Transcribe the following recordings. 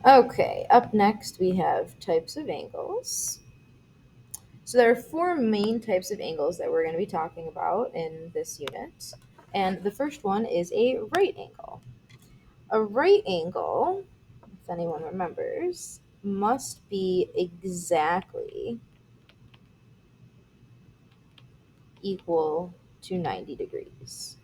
Okay, up next we have types of angles. So there are four main types of angles that we're going to be talking about in this unit. And the first one is a right angle. A right angle, if anyone remembers, must be exactly equal to 90 degrees.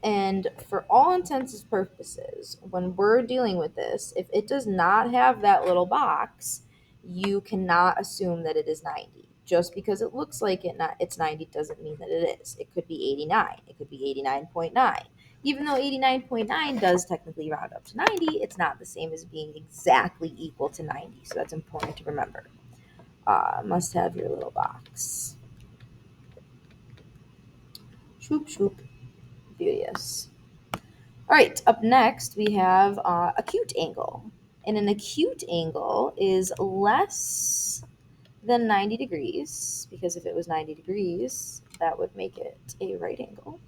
And for all intents and purposes, when we're dealing with this, if it does not have that little box, you cannot assume that it is 90. Just because it looks like it's 90 doesn't mean that it is. It could be 89. It could be 89.9. Even though 89.9 does technically round up to 90, it's not the same as being exactly equal to 90. So that's important to remember. Must have your little box. Shoop, shoop. Beauteous. All right, up next we have acute angle. And an acute angle is less than 90 degrees, because if it was 90 degrees, that would make it a right angle.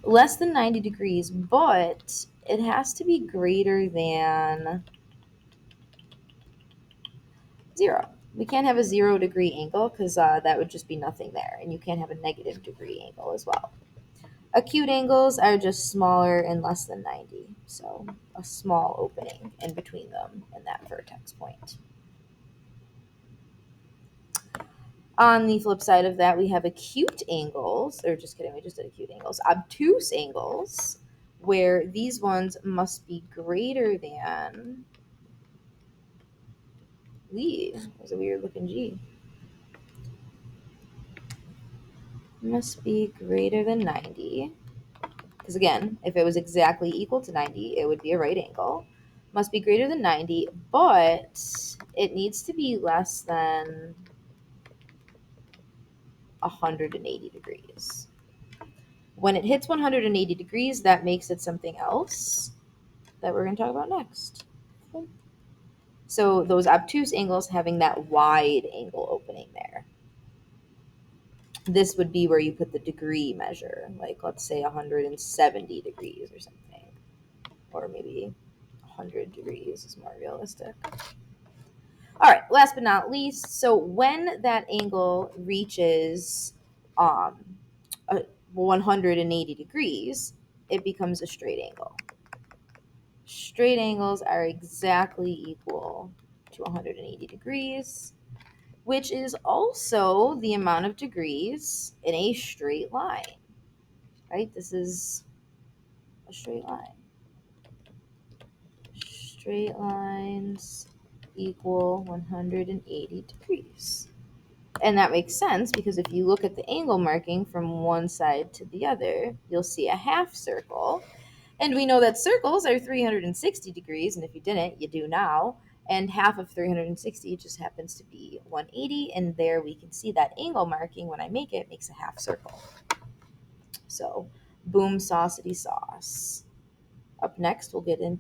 Less than 90 degrees, but it has to be greater than 0. We can't have a 0-degree angle because that would just be nothing there. And you can't have a negative degree angle as well. Acute angles are just smaller and less than 90, so a small opening in between them and that vertex point. On the flip side of that, we have acute angles, or just kidding, we just did acute angles, obtuse angles, where these ones must be greater than, there's a weird looking G, must be greater than 90. Because again, if it was exactly equal to 90, it would be a right angle. Must be greater than 90, but it needs to be less than 180 degrees. When it hits 180 degrees, that makes it something else that we're going to talk about next. So those obtuse angles having that wide angle opening there. This would be where you put the degree measure, like let's say 170 degrees or something, or maybe 100 degrees is more realistic. All right, last but not least, so when that angle reaches 180 degrees, it becomes a straight angle. Straight angles are exactly equal to 180 degrees, which is also the amount of degrees in a straight line, right? This is a straight line. Straight lines equal 180 degrees. And that makes sense because if you look at the angle marking from one side to the other, you'll see a half circle. And we know that circles are 360 degrees, and if you didn't, you do now. And half of 360 just happens to be 180, and there we can see that angle marking when I make it makes a half circle. So, boom, saucity sauce. Up next, we'll get into